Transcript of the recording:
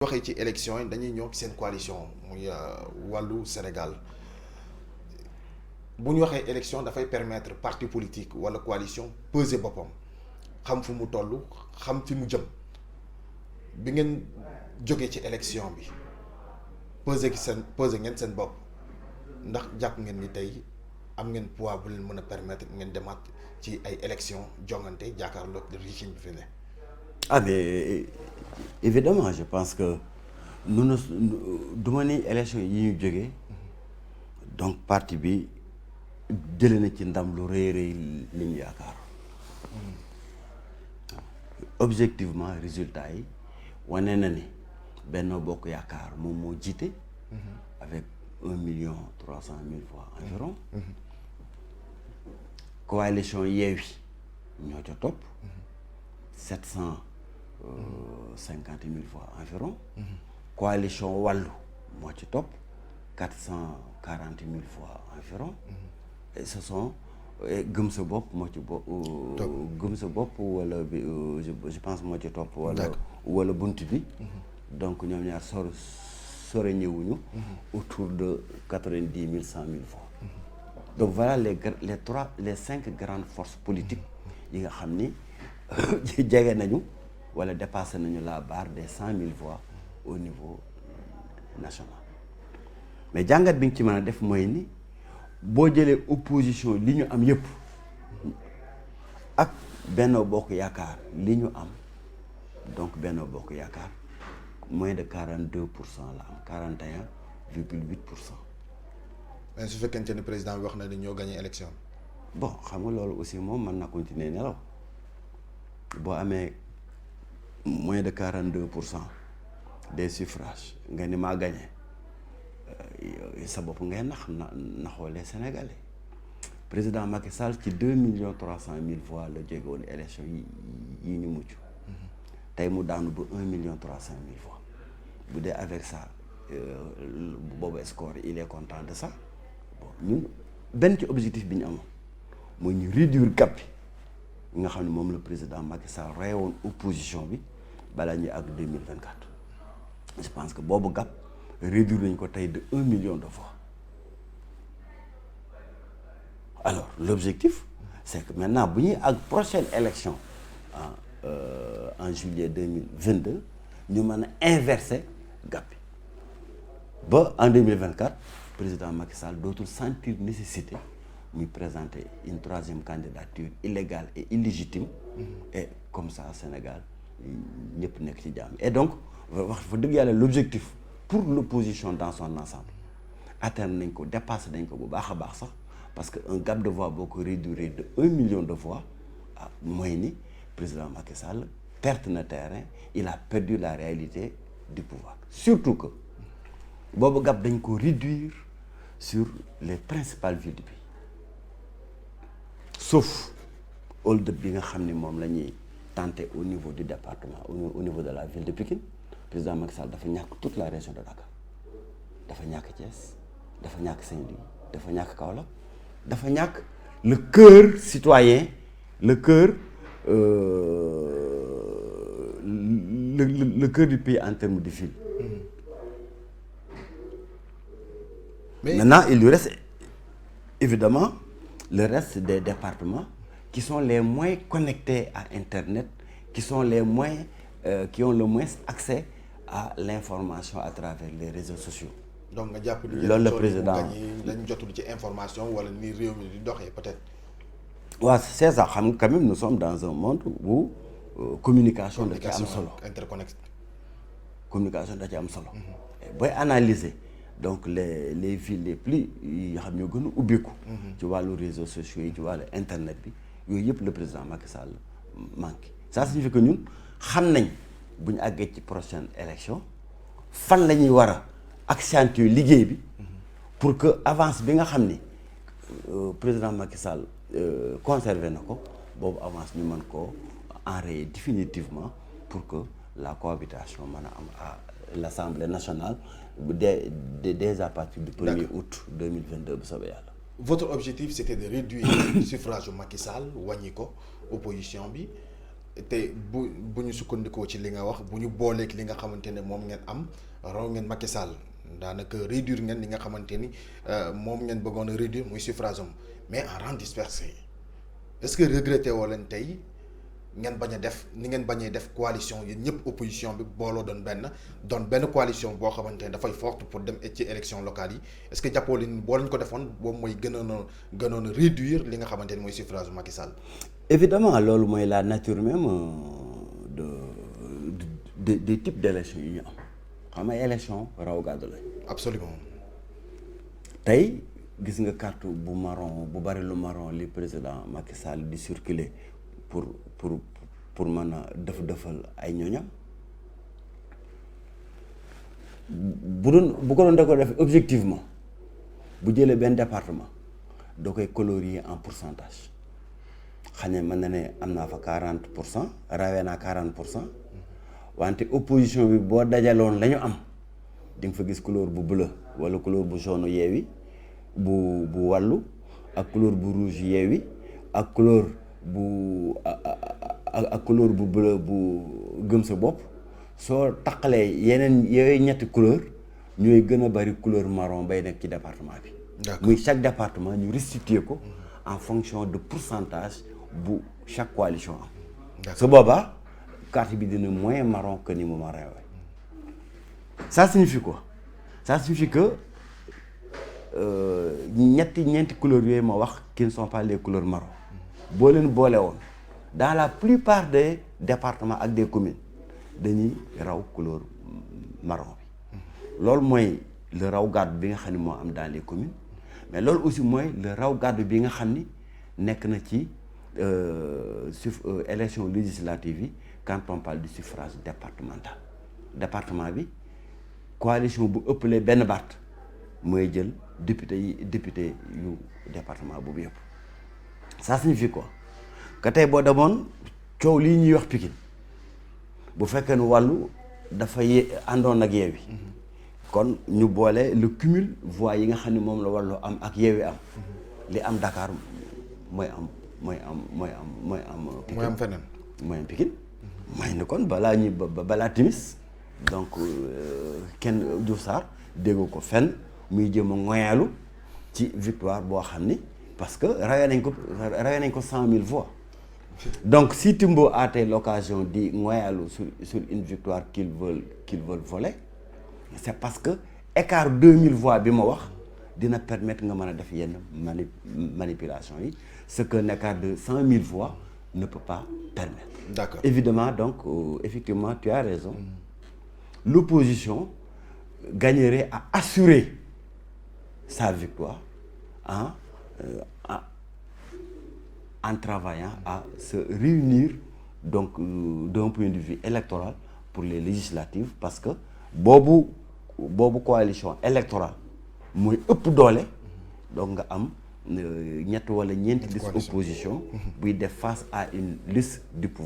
waxee ci élection yi dañuy ñëw ci seen coalition muy wàllu Sénégal bu ñu waxee élection dafay permettre parti politique wala coalition peser boppam xam fu mu toll xam fi mu jëm bi ngeen jógee ci élection bi peser ngeen seen bopp ndax jàpp ngeen ni tey am ngeen poids bu leen mën a permettre ngeen demaat ci ay élection jongante jàkkaarloog régime bi fi ne. Ah mais évidemment je pense que du ma ni élection yi ñu jógee donc parti bi jëlee na ci ndam lu rëy rëy li ñu yaakaar objectivement résultat yi wane na ni Benno Bokk Yaakaar moom moo jiite avec 1,3 million voix environ coalition Yewwi ñoo ca topp 750 000 voix environ. Coalition Wallu moo ci topp 440 000 voix environ. Et ce sont Gëm Sa Bopp moo ci bopp. Gëm Sa Bopp wala bi je pense moo ci topp. wala bunt bi. donc ñoom ñaar sore ñëwuñu. autour de 90 000 100 000 voix. donc voilà les 5 grandes forces politiques yi nga xam ni. jege nañu wala dépassé nañu la barre des 100 000 voix au niveau national mais jàngat bi nga ci mën a def mooy ni boo jëlee opposition li ñu am yëpp ak Benno Bokk Yaakaar li ñu am donc Benno Bokk Yaakaar moins de 42% la am 41,8%. mais su fekkente ni président bi wax na ni ñoo gagné élection. bon xam nga loolu aussi moom mën na continuer nelaw. boo amee moins de 42% des suffrages nga ni maa gagné sa bopp ngay naxoo les Sénégalais président Macky Sall ci 2,3 million voix la jóge woon élection yi ñu mucc tey mu daanu ba 1,3 million voix bu dee avec ça boobu score il est content de ça bon ñun benn ci objectif bi ñu amoon mooy ñu réduire gap bi nga xam ne moom la président Macky Sall reyoon opposition bi balaa ñuy àgg 2024 je pense que boobu gap réduire nañ ko tey de 1 million de voix alors l'objectif c'est que maintenant bu ñuy àgg prochaine élection en juillet 2022 ñu mën a inverser gap bi ba en 2024 président Macky Sall dootul sentir nécessité muy présenter une troisième candidature illégale et illégitime et comme ça Sénégal ñëpp nekk ci jàmm et donc wax fa dëgg yàlla l'objectif pour l'opposition dans son ensemble atteindre nañ ko dépassé nañ ko bu baax a baax sax parce que un gap de voix boo ko réduire de 1 million de voix mooy ni président Macky Sall perte na terrain il a perdu la réalité du pouvoir surtout que boobu gap dañ ko réduire sur les principales villes du pays sauf hold-up bi nga xam ne moom la ñuy tenter au niveau du département au niveau de la ville de Pikine président Macky Sall dafa ñàkk toute la région de Dakar dafa ñàkk Thiès dafa ñàkk Saint-Louis dafa ñàkk Kaolack dafa ñàkk le cœur citoyen le cœur le cœur du pays en termes de ville. Mais maintenant il lui reste évidemment le reste des départements qui sont les moins connectés à Internet, qui sont les moins, qui ont le moins accès à l'information à travers les réseaux sociaux. Donc nga jàpp ni loolu le président lañ jotul ci information wala ni réew mi di doxee peut-être. waaw c'est ça xam nga quand même nous sommes dans un monde où communication da ci am solo. interconnecté. communication da ci am solo. booy analyser. donc les villes les plus yi nga xam ñoo gën a ubbeeku ci wàllu réseaux sociaux yi ci wàllu internet bi yooyu yëpp le président Macky Sall manqué ça signifie que ñun xam nañ bu ñu àggee ci prochaine élection fan la ñuy war a accentuer liggéey bi pour que avance bi nga xam ni président Macky Sall conservé na ko boobu avance ñu mën koo enrayer définitivement pour que la cohabitation mën a am à l'Assemblée nationale dès à partir du 1er août 2022 bu soobee yàlla. Votre objectif c'était de réduire le suffrage Macky Sall wàññi ko opposition bi te bu ñu sukkandikoo ci li nga wax bu ñu booleeg li nga xamante ne moom ngeen am raw ngeen Macky Sall daanaka réduire ngeen li nga xamante ni moom ngeen bëggoon a réduire muy suffrage am mais en rang dispersé est-ce que regretté woo leen tey ngeen bañ a def ni ngeen bañee def coalition yéen ñëpp opposition bi booloo doon benn coalition boo xamante ne dafay forte pour dem ci élection locale yi est-ce que jàppoo leen boo leen ko defoon boobu mooy gënoon a réduire li nga xamante ni mooy suffrage Macky Sall. Évidemment loolu mooy la nature même des types d'élections yi ñu am xam nga élection raw gàddu la. Absolument. tey gis nga carte bu marron bu bari lu marron li président Macky Sall di circuler pour mën a defal ay ñoñam bu ko doon da ko def objectivement bu jëlee benn département da koy colorier en pourcentage xam ne mën na ne am naa fa 40% rawee naa 40% wante opposition bi boo dajaloon la ñu am di nga fa gis couleur bu bleu wala couleur bu jaune Yewwi bu wàllu ak couleur bu rouge Yewwi ak couleur bu bleu bu gëm sa bopp soo taqalee yeneen yooyu ñetti couleur ñooy gën a bari couleur marron bay nekk ci département bi. muy chaque département ñu restituer ko en fonction de pourcentage bu chaque coalition am. su boobaa carte bi dina moins marron que ni mu marron waaye. ça signifie quoi? Ça signifie que ñeenti couleurs yooyu ma wax qui ne sont pas les couleurs marron boo leen boole woon dans la plupart des départements ak des communes dañuy raw couleur marron bi loolu mooy le raw gàddu bi nga xam ne moo am dans les communes mais loolu aussi mooy le raw gàddu bi nga xam ni nekk na ci élection législative yi quand on parle du suffrage départemental département bi coalition bu ëppalee benn baat mooy jël député yu département boobu yëpp. Ça signifie quoi que tey boo demoon coow lii ñuy wax Pikine bu fekkee ne wàllu dafa àndoon ak Yewwi kon ñu boole le cumul voix yi nga xam ne moom la wàllu am ak Yewwi am li am Dakar mooy am feneen mooy am Pikine mooy ne kon balaa timis donc kenn Diouf Sarr dégg ko fenn muy jëm a ngoyaalu ci victoire boo xam ni parce que rawee nañ ko 100 000 voix donc si Timbo a été l'occasion di ngoyaalu sur une victoire qu'ils veulent voler c'est parce que écart 2000 voix bi ma wax dina permettre nga mën a def yenn manipulation yi ce qu'un écart de 100 000 voix ne peut pas permettre. D'accord. Évidemment donc effectivement tu as raison. L'opposition gagnerait à assurer sa victoire en travaillant à se réunir donc d'un point de vue électoral pour les législatives parce que boobu coalition électorale mooy ëpp doole donc nga am ñett wala ñeenti liste opposition buy def face à une liste du pouvoir.